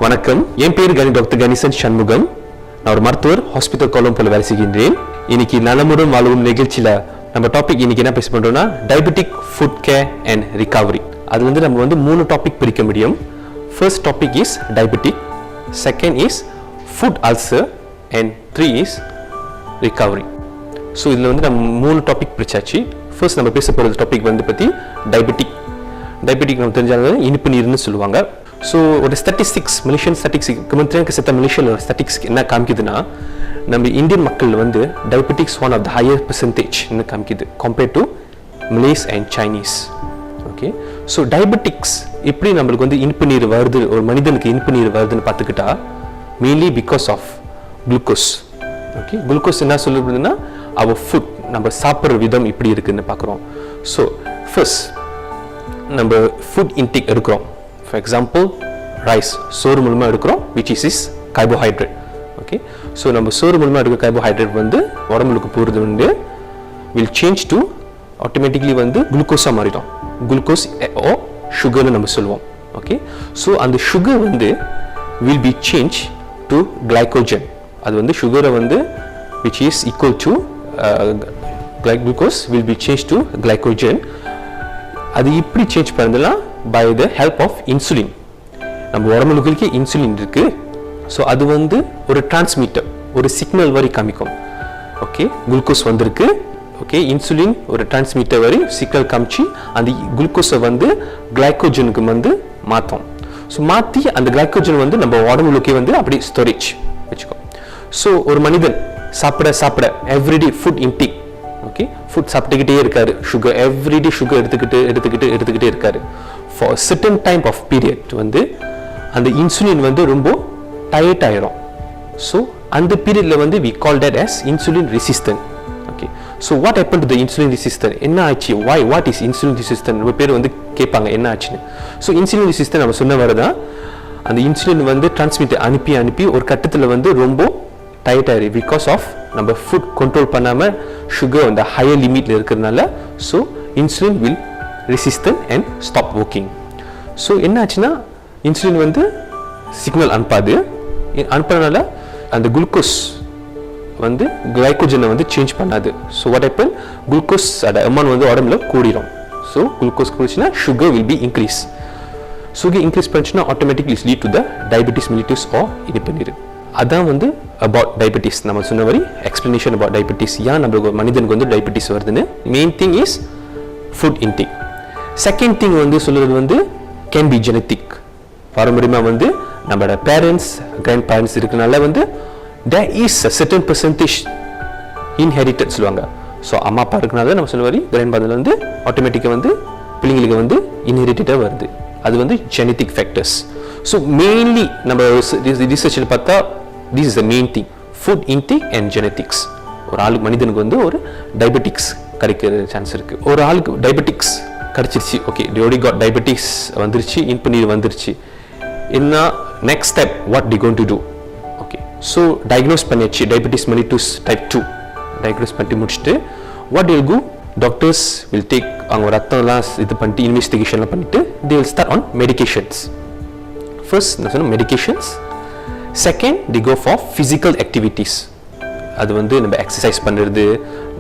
வணக்கம், என் பேர் டாக்டர் கணேசன் சண்முகம். நான் ஒரு மருத்துவர், ஹாஸ்பிட்டல் கொலம்பூர்ல வேலை செய்கின்றேன். இன்னைக்கு நலமுடன் வாழும் நிகழ்ச்சியில நம்ம டாபிக் இன்னைக்கு என்ன பேச பண்றோம்னா diabetic food care and recovery. அது நம்ம 3 டாபிக் பிரிக்க முடியும். First topic is diabetic, second is food ulcer and 3 is recovery. So இதில் நம்ம 3 டாபிக் பிரிச்சாச்சு. ஃபர்ஸ்ட் நம்ம பேச போகிறது டாபிக் பற்றி டயபெட்டிக். டயபெட்டிக் நம்ம தெரிஞ்சாலும் இனிப்பு நீர்னு சொல்லுவாங்க. ஸோ ஒரு ஸ்டாட்டிஸ்டிக்ஸ், மலேசியன் ஸ்டாட்டிஸ்டிக்ஸ், கமெண்ட்ரியாக சேர்த்த மலேசியன் ஸ்டாட்டிஸ்டிக்ஸ் என்ன காமிக்குதுன்னா, நம்ம இந்தியன் மக்கள் diabetics one of the higher percentage காமிக்குது compared to Malays and Chinese. Okay, so diabetics எப்படி நம்மளுக்கு இனிப்பு நீர் வருது, ஒரு மனிதனுக்கு இனிப்பு நீர் வருதுன்னு பார்த்துக்கிட்டா mainly because of glucose. Okay, glucose என்ன சொல்லுதுன்னா அவர் ஃபுட், நம்ம சாப்பிட்ற விதம் இப்படி இருக்குன்னு பார்க்குறோம். ஸோ ஃபர்ஸ்ட் நம்ம ஃபுட் இன்டேக் எடுக்கிறோம். ஃபார் எக்ஸாம்பிள் ரைஸ், சோறு மூலமாக எடுக்கிறோம், which is carbohydrate. Okay, so நம்ம சோறு மூலமாக எடுக்கிற கார்போஹைட்ரேட் உடம்புக்கு போகிறது வில் சேஞ்ச் டு ஆட்டோமேட்டிக்லி குளுக்கோஸாக மாறிடும். குளுக்கோஸ் ஓ சுகர்னு நம்ம சொல்லுவோம். ஓகே, ஸோ அந்த sugar will be change to glycogen. அது சுகரை which is equal to glucose will be changed to glycogen. அது இப்படி சேஞ்ச் பண்ணலாம் by the help of insulin. நம்ம உடம்புக்கு இன்சுலின் இருக்கு. ஸோ அது ஒரு டிரான்ஸ்மிட்டர், ஒரு சிக்னல் வரை காமிக்கும். ஓகே, குளுக்கோஸ் வந்திருக்கு. ஓகே, இன்சுலின் ஒரு டிரான்ஸ்மிட்டர் வரை சிக்னல் காமிச்சு அந்த குளுக்கோஸை கிளைகோஜனுக்கு மாற்றும். ஸோ மாற்றி அந்த கிளைகோஜன் நம்ம உடம்புக்கு அப்படி ஸ்டோரேஜ் வச்சுக்கோ. ஸோ ஒரு மனிதன் சாப்பிட everyday food intake. Okay, food சாப்பிட்டுக்கிட்டே இருக்காரு, சுகர் எவ்ரிடே சுகர் எடுத்துக்கிட்டே இருக்காரு. For certain time of period அந்த இன்சுலின் ரொம்ப டயர்ட் ஆயிரும். ஸோ அந்த பீரியட்ல we call that as insulin resistant. Okay, so what happen to the insulin resistant? என்ன ஆச்சு? What is insulin resistant? ரொம்ப பேர் கேட்பாங்க என்ன ஆச்சுன்னு. ஸோ இன்சுலின் ரெசிஸ்டன்ட் நம்ம சொன்ன வரதான் அந்த இன்சுலின் டிரான்ஸ்மிட்டர் அனுப்பி ஒரு கட்டத்தில் ரொம்ப டயர்ட் ஆயிரு. பிகாஸ் ஆஃப் நம்ம ஃபுட் கண்ட்ரோல் பண்ணாமல் சுகர் அந்த ஹையர் லிமிட்ல இருக்கிறதுனால so insulin will resistant and stop working. So என்ன ஆச்சுன்னா இன்சுலின் சிக்னல் அனுப்புறதுனால அந்த குளுக்கோஸ் கிளைகோஜனை சேஞ்ச் பண்ணாது. So what happen, glucose amount உடம்புல கூடிரும். ஸோ குளுக்கோஸ் கூடிச்சுன்னா sugar will be increase. Sugar increase பண்ணிச்சுன்னா automatically lead to the diabetes mellitus or இனிப்பு நீர். அதான் அபவுட் டயபெட்டிஸ். நம்ம சொன்ன மாதிரி எக்ஸ்பிளனேஷன் அபவுட் டயபெட்டிஸ், ஏன் நம்ம மனிதனுக்கு டயபெட்டிஸ் வருதுன்னு. Main thing is food intake. Second thing சொல்றது கேன் பி ஜெனட்டிக். பாரம்பரியமாக நம்மளோட பேரண்ட்ஸ், கிராண்ட் பேரண்ட்ஸ் இருக்கனால there is a certain percentage inherited சொல்லுவாங்க. ஸோ அம்மா அப்பா இருக்கனால நம்ம சொன்ன மாதிரி கிராண்ட் ஃபாதர்ல ஆட்டோமேட்டிக்காக பிள்ளைங்களுக்கு இன்ஹெரிட்டடாக வருது. அது ஜெனட்டிக் ஃபேக்டர்ஸ். ஸோ மெயின்லி நம்ம ரிசர்ச்சில் பார்த்தா this is the main thing, food intake and genetics. ஒரு ஆளுக்கு மனிதனுக்கு ஒரு டயபெட்டிக்ஸ் கிடைக்கிற சான்ஸ் இருக்கு. ஒரு ஆளுக்கு டயபெட்டிக்ஸ் கிடைச்சிருச்சு, ஓகே, already got டயபெட்டிக்ஸ் வந்துருச்சு, இனிப்பு நீர் வந்துருச்சு. என்ன next step, what the going to do? Okay, so diagnose பண்ணியாச்சு டயபெட்டிஸ் மெலிட்டஸ் டைப் 2 டயக்னோஸ் பண்ணி முடிச்சுட்டு what will go, doctors will take அவங்க ரத்தம்லாம் இது பண்ணிட்டு இன்வெஸ்டிகேஷன்லாம் பண்ணிட்டு they will start on medications. First நான் சொன்ன medications. Second, they go for physical activities. அது நம்ம எக்ஸசைஸ் பண்ணுறது,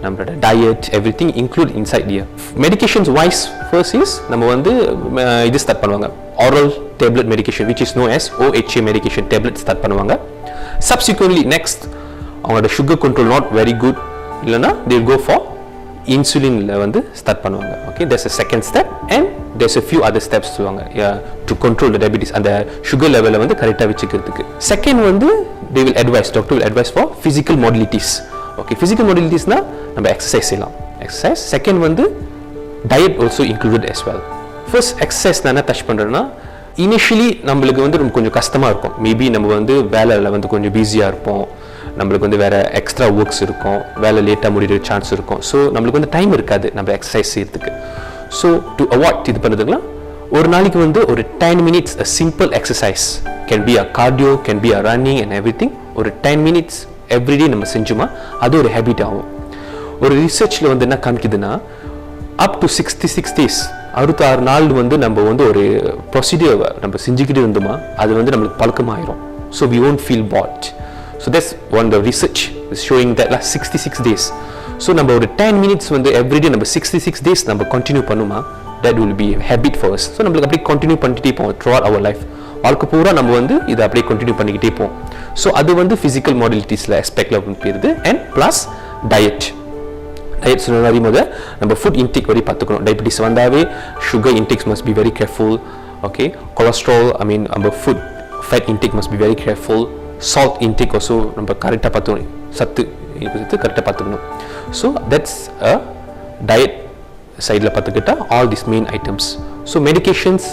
நம்மளோட diet, everything include inside here. Medications wise, first is நம்ம இது ஸ்டார்ட் பண்ணுவாங்க, oral tablet medication which is known as OHA medication tablet start பண்ணுவாங்க. Subsequently next அவங்களோட sugar control not very good இல்லைன்னா they will go for இன்சுலின்ல start பண்ணுவாங்க. Okay, there's a second step and there's a few other steps சொல்லுவாங்க to control the diabetes, அந்த sugar level கரெக்டாக வச்சுக்கிறதுக்கு. Second they will advise, doctor will advise for physical modalities. Okay, physical modalitiesனா நம்ம exercise செய்யலாம், exercise. Second diet also included as well. First exercise நான் என்ன touch பண்ணுறேன்னா, initially நம்மளுக்கு கொஞ்சம் கஷ்டமாக இருக்கும். மேபி நம்ம வேலையில் கொஞ்சம் பிஸியாக இருப்போம், நம்மளுக்கு வேற எக்ஸ்ட்ரா ஒர்க்ஸ் இருக்கும், வேலை லேட்டாக முடிகிற சான்ஸ் இருக்கும். ஸோ நம்மளுக்கு டைம் இருக்காது நம்ம எக்ஸசைஸ் செய்யறதுக்கு. ஸோ டு அவாய்ட் இது பண்ணுறதுக்குலாம் ஒரு நாளைக்கு ஒரு 10 minutes a simple exercise, can be a cardio, can be a running and everything. ஒரு 10 minutes everyday நம்ம செஞ்சோமா அது ஒரு ஹேபிட் ஆகும். ஒரு ரிசர்ச்சில் என்ன காமிக்குதுன்னா up to 66 days 66 நாள் வந்து நம்ம வந்து ஒரு ப்ரொசீடியர் நம்ம செஞ்சுக்கிட்டு இருந்தோமா அது வந்து நம்மளுக்கு பழக்கமாயிரும். So we won't feel bored. So that's one the research is showing that 66 days. So நம்ம ஒரு 10 minutes வந்து everyday நம்ம 66 days நம்ம continue பண்ணுமா, that will be a habit for us. So நம்மளுக்கு அப்படியே continue பண்ணிட்டே போவோம் throughout our life. வாழ்க்கை பூரா நம்ம வந்து இதை அப்படியே continue பண்ணிக்கிட்டே போவோம். ஸோ அது வந்து ஃபிசிக்கல் மாடலிட்டிஸில் ஆஸ்பெக்டில் போயிருது. அண்ட் ப்ளஸ் டயட் சொன்ன மாதிரி முதல் நம்ம ஃபுட் இன்டேக் வரை பார்த்துக்கணும். டயபிட்டிஸ் வந்தாவே sugar intakes must be very careful. Okay, cholesterol நம்ம food fat intake must be very careful. Salt intake also நம்ம கரெக்டாக பார்த்துக்கணும், சத்து கரெக்டாக பார்த்துக்கணும். ஸோ தட்ஸ் அ டயட் சைடில் பார்த்துக்கிட்டா all this main items. So medications,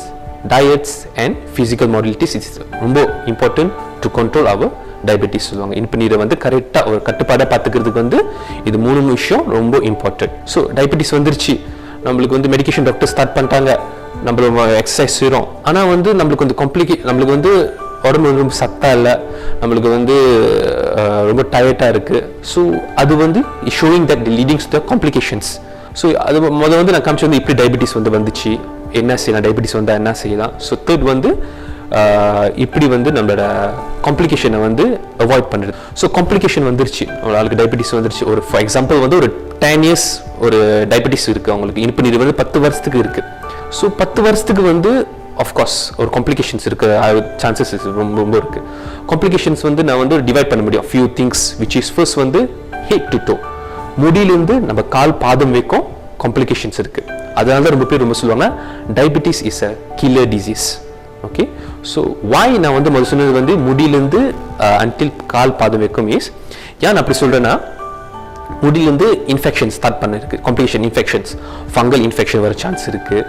diets and physical modalities is ரொம்ப important to control our diabetes சொல்லுவாங்க. இனிப்பு நீரை வந்து கரெக்டாக ஒரு கட்டுப்பாடாக பார்த்துக்கிறதுக்கு வந்து இது 3 விஷயம் ரொம்ப இம்பார்ட்டன்ட். ஸோ டயபிட்டிஸ் வந்துருச்சு, நம்மளுக்கு வந்து மெடிக்கேஷன் டாக்டர் ஸ்டார்ட் பண்ணிட்டாங்க, நம்ம எக்ஸசைஸ் செய்கிறோம், ஆனால் வந்து நம்மளுக்கு வந்து நம்மளுக்கு வந்து உடம்பு ரொம்ப சத்தா இல்லை, நம்மளுக்கு வந்து ரொம்ப டயர்டாக இருக்குது. ஸோ அது வந்து showing that leadings to the complications. So அது வந்து நான் காமிச்சு வந்து இப்படி டயபிட்டிஸ் வந்துச்சு, என்ன செய்யலாம், டயபிட்டிஸ் வந்தால் என்ன செய்யலாம். ஸோ தேர்ட் வந்து இப்படி வந்து நம்மளோட காம்ப்ளிகேஷனை வந்து அவாய்ட் பண்ணுறது. ஸோ காம்ப்ளிகேஷன் வந்துருச்சு, அவங்களுக்கு டயபிட்டிஸ் வந்துருச்சு. ஒரு ஃபார் எக்ஸாம்பிள் வந்து ஒரு 10 years ஒரு டயபிட்டிஸ் இருக்குது, அவங்களுக்கு இனிப்பு நீர் வந்து 10 வருஷத்துக்கு இருக்குது. ஸோ 10 வருஷத்துக்கு வந்து ஆஃப்கோர்ஸ் ஒரு காம்ப்ளிகேஷன்ஸ் இருக்குது, சான்சஸ் ரொம்ப இருக்குது. காம்ப்ளிகேஷன்ஸ் வந்து நான் வந்து டிவைட் பண்ண முடியும் few things which is first வந்து ஹெட் டு டோ, முடியிலிருந்து நம்ம கால் பாதம் வைக்கும் காம்ப்ளிகேஷன்ஸ் இருக்குது. அதனால தான் ரொம்ப பேர் ரொம்ப சொல்லுவாங்க diabetes is a killer disease. Okay, so why நான் வந்து முதல் சொன்னது வந்து முடியிலேருந்து அன்டில் கால் பாதம் வைக்கும் இஸ் ஏன் அப்படி சொல்கிறேன்னா, முடியிலேருந்து இன்ஃபெக்ஷன் ஸ்டார்ட் பண்ணிருக்கு, காம்ப்ளிகேஷன் இன்ஃபெக்ஷன்ஸ், ஃபங்கல் இன்ஃபெக்ஷன் வர சான்ஸ் இருக்குது,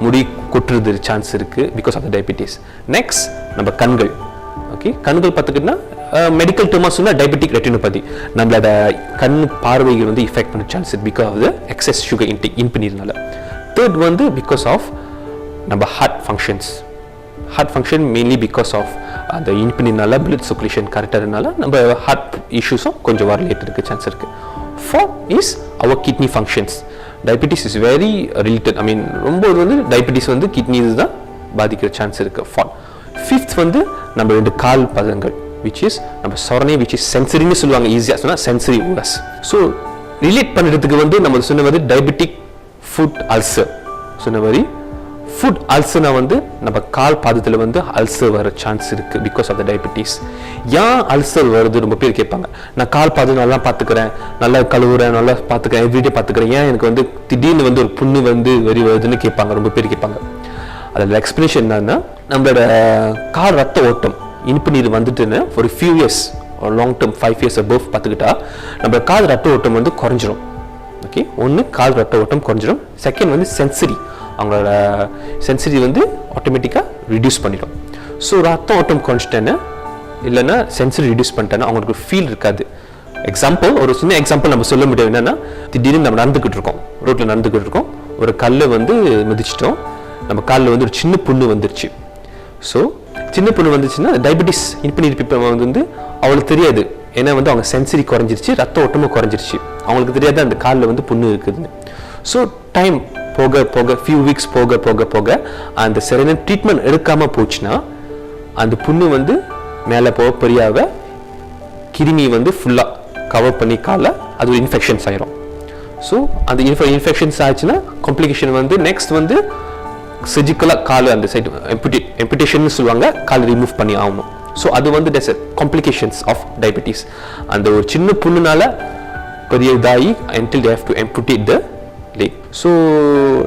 முடி கொட்டுறது சான்ஸ் இருக்குது because of the diabetes. Next நம்ம கண்கள். ஓகே, கண்கள் பார்த்துக்கிட்டோன்னா மெடிக்கல் டேர்மாக சொன்னால் டயபெட்டிக் ரெட்டினோபதி, நம்மளோட கண் பார்வைகள் வந்து இஃபெக்ட் பண்ண chance because of the excess sugar intake இனிப்பு நீர்னால. தேர்ட் வந்து பிகாஸ் ஆஃப் நம்ம heart function mainly because of அந்த இனிப்பு நீர்னால பிளட் சர்க்குலேஷன் கரெக்டாக இருந்தால நம்ம ஹார்ட் இஷ்யூஸும் கொஞ்சம் வரலேட் இருக்குது, சான்ஸ் இருக்குது. ஃபோர்த் இஸ் அவர் kidney functions. Diabetes is very related, ரொம்ப வந்து டயபிட்டிஸ் வந்து கிட்னிஸ் தான் பாதிக்கிற சான்ஸ் இருக்குது. ஃபிஃப்த் வந்து நம்ம 2 கால் பதங்கள் which is நம்ம சொரணை which is sensory னு சொல்லுவாங்க, ஈஸியா சொன்னா sensory organs. ஸோ ரிலேட் பண்ணுறதுக்கு வந்து நம்ம சொன்ன மாதிரி டயபெட்டிக் ஃபுட் அல்சர் சொன்ன மாதிரி ஃபுட் அல்சர்னா வந்து நம்ம கால் பாதத்தில் வந்து அல்சர் வர சான்ஸ் இருக்கு பிகாஸ் ஆஃப் த டயபிட்டிஸ். ஏன் அல்சர் வருது ரொம்ப பேர் கேட்பாங்க. நான் கால் பாதம் நல்லா பார்த்துக்கிறேன், நல்லா கழுவுறேன், நல்லா பார்த்துக்கிறேன், எவ்ரிடே பார்த்துக்கிறேன், ஏன் எனக்கு வந்து திடீர்னு வந்து ஒரு புண்ணு வந்து வருதுன்னு கேட்பாங்க, ரொம்ப பேர் கேட்பாங்க. அதில் எக்ஸ்பிளேஷன் என்னன்னா, நம்மளோட கால் ரத்த ஓட்டம் இனிப்பு நீர் வந்துட்டுன்னு ஒரு few years long term 5 years above பார்த்துக்கிட்டா நம்ம கால் ரத்த ஓட்டம் வந்து குறைஞ்சிரும். ஓகே, ஒன்று கால் ரத்த ஓட்டம் குறைஞ்சிரும். செகண்ட் வந்து சென்சரி, அவங்களோட சென்சரி வந்து ஆட்டோமேட்டிக்காக ரிடியூஸ் பண்ணிடும். ஸோ ரத்த ஓட்டம் குறைஞ்சிட்டேன்னு இல்லைன்னா சென்சரி ரிடியூஸ் பண்ணிட்டேன்னா அவங்களுக்கு ஃபீல் இருக்காது. எக்ஸாம்பிள், ஒரு சின்ன எக்ஸாம்பிள் நம்ம சொல்ல முடியும். என்னன்னா, திடீர்னு நம்ம நடந்துக்கிட்டு இருக்கோம், ரோட்டில் நடந்துக்கிட்டு இருக்கோம், ஒரு கல்லை வந்து மிதிச்சிட்டோம், நம்ம காலில் வந்து ஒரு சின்ன புண்ணு வந்துருச்சு. ஸோ சின்ன புண்ணு வந்துச்சுன்னா டயபிட்டிஸ் இனிப்பு நீர் வந்து அவங்களுக்கு தெரியாது, ஏன்னா வந்து அவங்க சென்சரி குறைஞ்சிருச்சு, ரத்த ஓட்டமும் குறைஞ்சிருச்சு, அவங்களுக்கு தெரியாது அந்த காலில் வந்து புண்ணு இருக்குதுன்னு. ஸோ டைம் போக போக ஃபியூ வீக்ஸ் போக போக போக அந்த சரியான ட்ரீட்மெண்ட் எடுக்காமல் போச்சுன்னா அந்த புண்ணு வந்து மேலே போக பெரியாவ கிருமி வந்து ஃபுல்லாக கவர் பண்ணி காலில் அது ஒரு இன்ஃபெக்ஷன்ஸ் ஆயிரும். ஸோ அந்த இன்ஃபெக்ஷன்ஸ் ஆச்சுன்னா காம்ப்ளிகேஷன் வந்து நெக்ஸ்ட் வந்து சர்ஜிக்கலாக கால் அந்த சைடு எம்புடேஷன் சொல்லுவாங்க, கால் ரிமூவ் பண்ணி ஆகணும். ஸோ அது வந்து டெஸ் காம்ப்ளிகேஷன்ஸ் ஆஃப் டயபிட்டிஸ். அந்த ஒரு சின்ன புண்ணுனால பெரிய இதாகி until they have to amputate the leg. So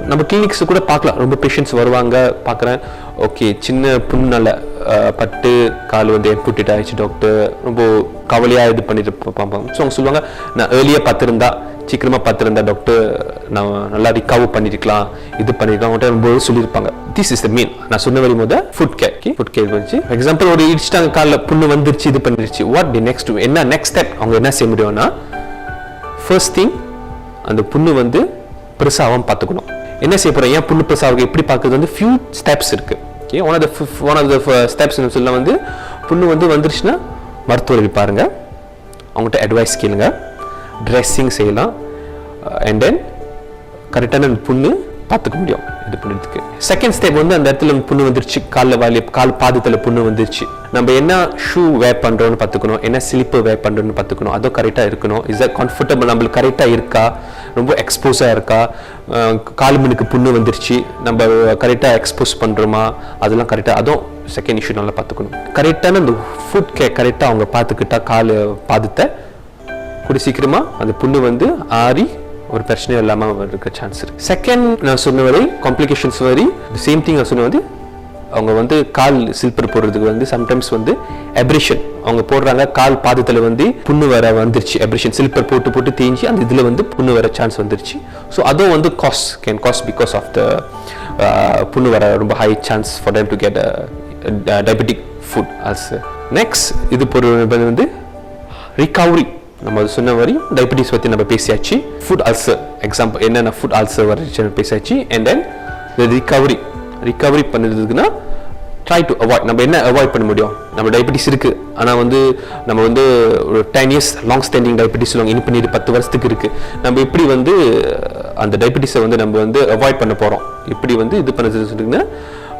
நம்ம கிளினிக்ஸ் கூட பார்க்கலாம், ரொம்ப பேஷண்ட்ஸ் வருவாங்க, பார்க்குறேன், ஓகே சின்ன புண்ணுனால பட்டு கால் வந்து எம்புடேட் ஆகிடுச்சு டாக்டர், ரொம்ப கவலையாக இது பண்ணிட்டு பார்ப்பாங்க. ஸோ அவங்க சொல்லுவாங்க, நான் ஏர்லியாக பார்த்துருந்தா, சீக்கிரமாக பார்த்துருந்தா டாக்டர் நான் நல்லா ரிகவர் பண்ணிருக்கலாம், இது பண்ணிருக்கலாம், அவங்கள்ட்ட ரொம்ப சொல்லியிருப்பாங்க. திஸ் இஸ் த மெயின் நான் சொன்ன வரையும் போது ஃபுட் கேர் வந்துச்சு. எக்ஸாம்பிள், ஒரு இடிச்சிட்டாங்க காலில் புண்ணு வந்துருச்சு, இது பண்ணிருச்சு, வாட் தி நெக்ஸ்ட், என்ன நெக்ஸ்ட் ஸ்டெப் அவங்க என்ன செய்ய முடியும்னா, ஃபர்ஸ்ட் திங் அந்த புண்ணு வந்து பெருசாகவும் பார்த்துக்கணும். என்ன செய்ய போகிறோம், ஏன் புண்ணு பெருசாக எப்படி பார்க்குறது வந்து ஃபியூ ஸ்டெப்ஸ் இருக்குது. Okay, one of the steps சொல்ல வந்து புண்ணு வந்து வந்துருச்சுன்னா மருத்துவரை பாருங்க, அவங்கள்ட்ட அட்வைஸ் கேளுங்க, ட்ரெஸ்ஸிங் செய்யலாம், அண்ட் தென் கரெக்டான புண்ணு பார்த்துக்க முடியும். இது பண்ணுறதுக்கு. செகண்ட் ஸ்டெப் வந்து அந்த இடத்துல புண்ணு வந்துருச்சு, கால் பாதத்தில் புண்ணு வந்துருச்சு, நம்ம என்ன ஷூ வேர் பண்ணுறோன்னு பார்த்துக்கணும், என்ன ஸ்லிப்பர் வேர் பண்ணுறோன்னு பார்த்துக்கணும், அதுவும் கரெக்டாக இருக்கணும். இஸ் தட் கம்ஃபர்டபுள், நம்மளுக்கு கரெக்டாக இருக்கா, ரொம்ப எக்ஸ்போஸாக இருக்கா, கால் மணிக்கு புண்ணு வந்துருச்சு, நம்ம கரெக்டாக எக்ஸ்போஸ் பண்ணுறோமா, அதெல்லாம் கரெக்டாக, அதுவும் செகண்ட் இஷ்யூ நல்லா பார்த்துக்கணும். கரெக்டான அந்த ஃபுட் கேர் கரெக்டாக அவங்க பார்த்துக்கிட்டா கால் பாதத்தை கூடி சீக்கிரமாக அந்த புண்ணு வந்து ஆறி ஒரு பிரச்சனை இல்லாமல் இருக்க சான்ஸ் இருக்கு. செகண்ட் நான் சொன்ன வரை காம்ப்ளிகேஷன்ஸ் வரை சேம் திங் நான் சொன்ன வந்து அவங்க வந்து கால் சில்பர் போடுறதுக்கு வந்து சம்டைம்ஸ் வந்து எப்ரேஷன் அவங்க போடுறாங்க, கால் பாதத்தில் வந்து புண்ணு வர வந்துருச்சு, எப்ரேஷன் சில்பர் போட்டு தேஞ்சி அந்த இதில் வந்து புண்ணு வர சான்ஸ் வந்துருச்சு. ஸோ அதுவும் வந்து can cause because of the புண்ணு வர ரொம்ப high chance for them to get diabetic foot ulcer. நெக்ஸ்ட் இது பொறுத்த வந்து ரிகவரி. நம்ம சொன்ன வரையும் டயபிட்டிஸ் பற்றி நம்ம பேசியாச்சு, ஃபுட் அல்சர் எக்ஸாம்பிள் என்னென்ன ஃபுட் அல்சர் வரைச்சு பேசியாச்சு. அண்ட் தென் ரிகவரி பண்ணுறதுக்குன்னா ட்ரை டு அவாய்ட். நம்ம என்ன அவாய்ட் பண்ண முடியும், நம்ம டயபிட்டிஸ் இருக்குது ஆனால் வந்து நம்ம வந்து ஒரு 10 years லாங் ஸ்டாண்டிங் டயபிட்டிஸ் சொல்லுவாங்க, இன்னும் பண்ணிட்டு 10 வருஷத்துக்கு இருக்குது, நம்ம எப்படி வந்து அந்த டயபிட்டிஸை வந்து நம்ம வந்து அவாய்ட் பண்ண போகிறோம், இப்படி வந்து இது பண்ணுறது சொல்லிங்கன்னா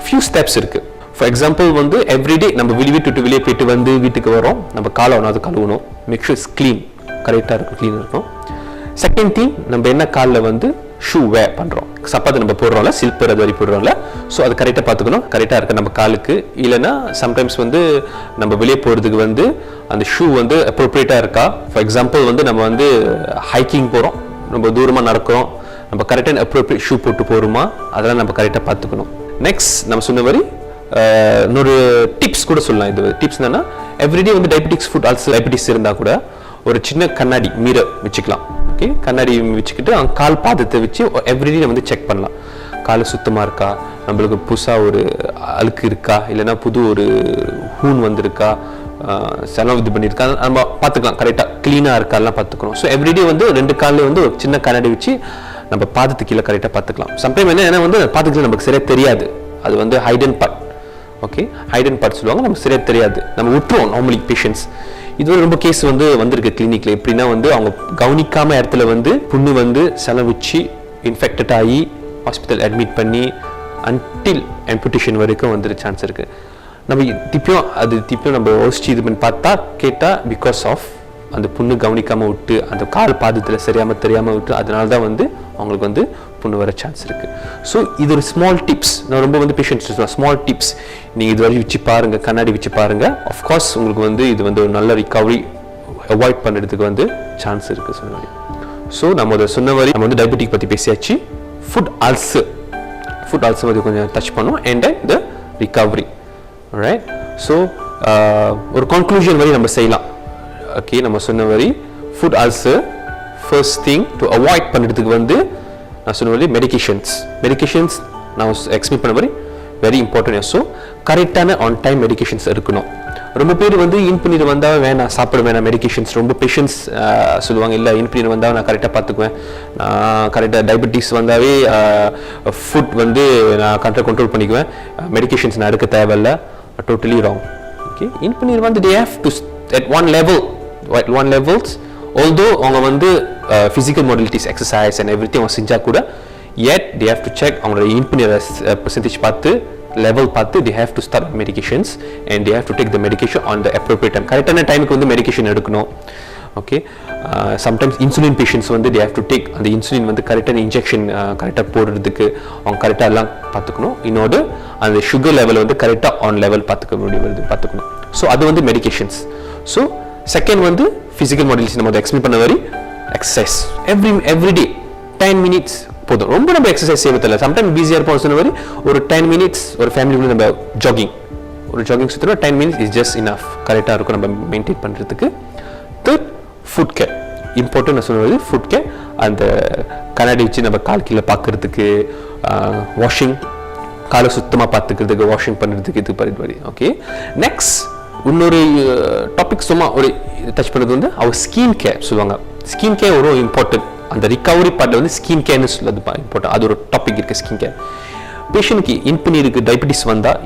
ஃபியூ ஸ்டெப்ஸ் இருக்குது. ஃபார் எக்ஸாம்பிள் வந்து எவ்ரிடே நம்ம வெளியே போயிட்டு வந்து வீட்டுக்கு வரோம், நம்ம காலை ஒன்றாவது கழுவணும், மேக் ஷூர் இட்ஸ் க்ளீன், கரெக்டாக இருக்கும், க்ளீன் இருக்கும். செகண்ட் திங், நம்ம என்ன காலில் வந்து ஷூ வேர் பண்ணுறோம், சப்பாத்து நம்ம போடுறோம்ல, சில்பர் அது வரை போடுறோம்ல, ஸோ அது கரெக்டாக பார்த்துக்கணும், கரெக்டாக இருக்க நம்ம காலுக்கு. இல்லைன்னா சம்டைம்ஸ் வந்து நம்ம வெளியே போகிறதுக்கு வந்து அந்த ஷூ வந்து அப்ரோப்ரியேட்டாக இருக்கா. ஃபார் எக்ஸாம்பிள் வந்து நம்ம வந்து ஹைக்கிங் போகிறோம், ரொம்ப தூரமாக நடக்கிறோம், நம்ம கரெக்டாக அப்ரோப்ரியேட் ஷூ போட்டு போகிறோமா, அதெல்லாம் நம்ம கரெக்டாக பார்த்துக்கணும். நெக்ஸ்ட் நம்ம சொன்ன மாதிரி இன்னொரு டிப்ஸ் கூட சொல்லலாம். இது டிப்ஸ் என்னன்னா, எவ்ரிடே வந்து டயபெட்டிக்ஸ் ஃபுட் ஆல்சோ டயபெட்டிஸ் இருந்தால் கூட ஒரு சின்ன கண்ணாடி மிரர் வச்சுக்கலாம். ஓகே, கண்ணாடி வச்சுக்கிட்டு அவங்க கால் பாதத்தை வச்சு எவ்ரிடே வந்து செக் பண்ணலாம், கால் சுத்தமாக இருக்கா, நம்மளுக்கு புதுசாக ஒரு அழுக்கு இருக்கா, இல்லைன்னா புது ஒரு ஹூன் வந்திருக்கா, செலவு இது பண்ணியிருக்கா, நம்ம பார்த்துக்கலாம், கரெக்டாக க்ளீனாக இருக்கா எல்லாம் பார்த்துக்கணும். ஸோ எவ்ரிடே வந்து 2 காலில் வந்து ஒரு சின்ன கண்ணாடி வச்சு நம்ம பாதத்துக்கு கீழே கரெக்டாக பார்த்துக்கலாம். சம்டைம் என்ன வந்து பாதத்துக்கு நமக்கு சரியாக தெரியாது, அது வந்து Hayden part. Okay, Hayden part சொல்லுவாங்க, நமக்கு சரியாக தெரியாது, நம்ம விட்டுருவோம் நார்மலி பேஷண்ட்ஸ். இது ரொம்ப கேஸ் வந்து வந்திருக்கு கிளினிக்ல. எப்படின்னா வந்து அவங்க கவனிக்காம இடத்துல வந்து புண்ணு வந்து செலவிச்சு இன்ஃபெக்டட் ஆகி ஹாஸ்பிட்டல் அட்மிட் பண்ணி அன்டில் ஆம்புடேஷன் வரைக்கும் வந்துரு சான்ஸ் இருக்கு. நம்ம திருப்பியும் நம்ம யோசிச்சு இது பண்ணி பார்த்தா கேட்டால் பிகாஸ் ஆஃப் அந்த புண்ணு கவனிக்காமல் விட்டு அந்த கால் பாதத்தில் தெரியாமல் விட்டு, அதனால தான் வந்து அவங்களுக்கு வந்து புண்ணு வர சான்ஸ் இருக்குது. ஸோ இது ஒரு ஸ்மால் டிப்ஸ், நான் ரொம்ப வந்து பேஷண்ட்ஸ் ஸ்மால் டிப்ஸ் நீங்கள் இது வரை வச்சு பாருங்கள், கண்ணாடி வச்சு பாருங்கள். ஆஃப்கோர்ஸ் உங்களுக்கு வந்து இது வந்து ஒரு நல்ல ரிகவரி அவாய்ட் பண்ணுறதுக்கு வந்து சான்ஸ் இருக்குது சொன்ன மாதிரி. ஸோ நம்ம அதை சொன்ன வரை நம்ம வந்து டயபெட்டிக் பற்றி பேசியாச்சு, ஃபுட் ஆல்சர் வந்து கொஞ்சம் டச் பண்ணோம், and then the recovery. Right, so ஒரு கன்க்ளூஷன் வரை நம்ம செய்யலாம். ஓகே, நம்ம சொன்ன வரை food ulcer first thing to avoid பண்ணுறதுக்கு வந்து நான் சொன்ன மாதிரி மெடிகேஷன்ஸ் நான் எக்ஸ்பிளைன் பண்ண மாதிரி வெரி இம்பார்ட்டன்ட். ஸோ கரெக்டான ஆன் டைம் மெடிகேஷன்ஸ் இருக்கணும். ரொம்ப பேர் வந்து இன் பண்ணிட்டு வந்தால் வேணாம், சாப்பிட வேணாம் மெடிகேஷன்ஸ். ரொம்ப பேஷண்ட்ஸ் சொல்லுவாங்க, இல்லை இன் பண்ணிட்டு வந்தால் நான் கரெக்டாக பார்த்துக்குவேன், நான் கரெக்டாக டயபெட்டிஸ் வந்தாவே ஃபுட் வந்து நான் கரெக்டாக கண்ட்ரோல் பண்ணிக்குவேன், மெடிகேஷன்ஸ் நான் எடுக்க தேவையில்லை. Totally wrong. ஓகே, இன் பண்ணிட்டு வந்து they have to at one levels, although அவங்க வந்து physical modalities exercise and everything அவங்க செஞ்சா கூட, yet they have to check அவங்களோட இன்பினியர் percentage பார்த்து level பார்த்து they have to start medications and they have to take the medication on the appropriate time. கரெக்டான டைமுக்கு வந்து மெடிகேஷன் எடுக்கணும். ஓகே, சம்டைம்ஸ் இன்சுலின் பேஷண்ட்ஸ் வந்து they have to take அந்த insulin வந்து கரெக்டான இன்ஜெக்ஷன் கரெக்டாக போடுறதுக்கு அவங்க கரெக்டாக எல்லாம் பார்த்துக்கணும். இன்னொரு அந்த சுகர் லெவல் வந்து கரெக்டாக ஆன் லெவல் பார்த்துக்கணும். ஸோ அது வந்து மெடிகேஷன்ஸ். ஸோ செகண்ட் வந்து ஃபிசிக்கல் மாடலிட்டி நம்ம அதை எக்ஸ்பிளைன் பண்ண வரை எக்ஸசைஸ் எவ்ரிடே 10 minutes போதும். ரொம்ப நம்ம எக்ஸசைஸ் செய்ய தேவை. சம்டைம் பிஸியாக இருப்போம் சொன்ன மாதிரி ஒரு 10 minutes ஒரு ஃபேமிலிக்குள்ள நம்ம ஜாகிங் சுற்றுறோம், 10 minutes இஸ் ஜஸ்ட் இனஃப், கரெக்டாக இருக்கும் நம்ம மெயின்டைன் பண்ணுறதுக்கு. Third, food care important. நான் சொன்ன ஃபுட் கேர், அந்த கண்ணாடி வச்சு நம்ம கால் கீழே பார்க்கறதுக்கு, வாஷிங் காலை சுத்தமாக பார்த்துக்கிறதுக்கு, வாஷிங் பண்ணுறதுக்கு, இது பரிபாடி. ஓகே, நெக்ஸ்ட் இன்னொரு டாபிக் சும்மா ஒரு டச் பண்ணுறது வந்து அவர் ஸ்கின் கேர் சொல்லுவாங்க. ஸ்கின் கேர் ஒரு இம்பார்ட்டன்ட். அந்த ரிகவரி பார்ட்டில் வந்து ஸ்கின் கேர்னு சொல்லுறது இம்பார்ட்டன்ட். அது ஒரு டாபிக் இருக்குது ஸ்கின் கேர். பேஷண்ட்க்கு இன்பினிருக்கு டயபெட்டிஸ் வந்தால்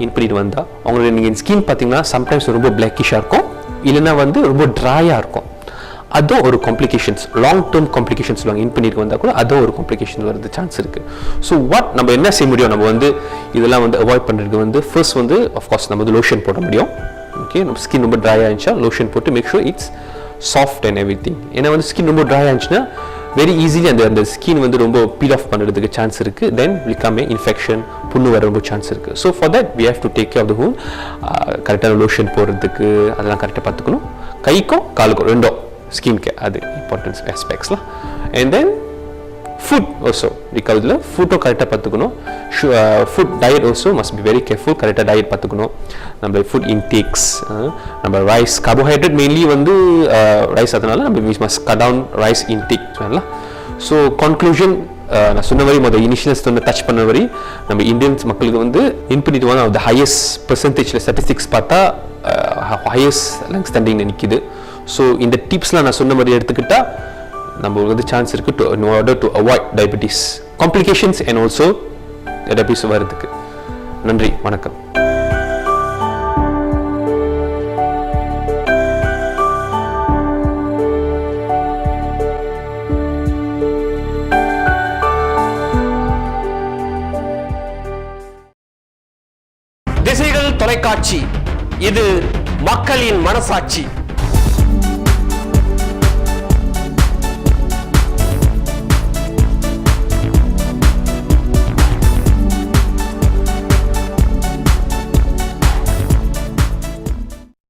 அவங்களோட நீங்கள் ஸ்கின் பார்த்தீங்கன்னா சம்டைம்ஸ் ரொம்ப பிளாக்கிஷாக இருக்கும், இல்லைன்னா வந்து ரொம்ப ட்ராயாக இருக்கும். அதுவும் ஒரு காம்ப்ளிகேஷன்ஸ், லாங் டேர்ம் காம்ப்ளிகேஷன்ஸ் சொல்லுவாங்க. இன்ஃபினிட் வந்தால் கூட அதுவும் ஒரு காம்ப்ளிகேஷன் வருது சான்ஸ் இருக்குது. ஸோ வாட் நம்ம என்ன செய்ய முடியும், நம்ம வந்து இதெல்லாம் வந்து அவாய்ட் பண்ணுறதுக்கு வந்து ஃபர்ஸ்ட் வந்து ஆஃப்கோர்ஸ் நம்ம வந்து லோஷன் போட முடியும். ஓகே, நம்ம ஸ்கின் ரொம்ப ட்ரை ஆகிடுச்சா லோஷன் போட்டு make sure it's soft and everything. ஏன்னா வந்து ஸ்கின் ரொம்ப ட்ரை ஆகிடுச்சுன்னா வெரி ஈஸிலி அந்த ஸ்கின் வந்து ரொம்ப பீல் ஆஃப் பண்ணுறதுக்கு சான்ஸ் இருக்குது. தென் வில் இன்ஃபெக்ஷன், புண்ணு வர ரொம்ப சான்ஸ் இருக்குது. So for that we have to take care of the ஹூன். கரெக்டான லோஷன் போடுறதுக்கு அதெல்லாம் கரெக்டாக பார்த்துக்கணும். கைக்கும் காலுக்கும் ரெண்டும் ஸ்கின் கேர் அது இம்பார்ட்டன்ஸ் ஆஸ்பெக்ட்ஸ்லாம். அண்ட் தென் ஃபுட் ஆல்சோ இதில் ஃபுட்டும் கரெக்டாக பார்த்துக்கணும். Food diet also must be very careful. கரெக்டாக டயட் பார்த்துக்கணும். நம்ம ஃபுட் இன்டேக்ஸ், நம்ம ரைஸ் கார்போஹைட்ரேட் மெயின்லி வந்து ரைஸ், அதனால நம்ம we must cut down rice intake சொல்லலாம். ஸோ கன்க்ளூஷன் நான் சொன்ன வரை முதல் இனிஷியல்ஸ் வந்து டச் பண்ண வரை நம்ம இந்தியன்ஸ் மக்களுக்கு வந்து infinite one of the highest பெர்சன்டேஜில் ஸ்டாட்டிஸ்டிக்ஸ் பார்த்தா ஹையஸ்ட் லங் ஸ்டாண்டிங் நிற்கிது. ஸோ இந்த டிப்ஸ்லாம் நான் சொன்ன மாதிரி எடுத்துக்கிட்டால் நம்மளுக்கு வந்து சான்ஸ் இருக்குது in order to avoid diabetes complications and also diabetes வரதுக்கு. நன்றி, வணக்கம். திசைகள் தொலைக்காட்சி, இது மக்களின் மனசாட்சி.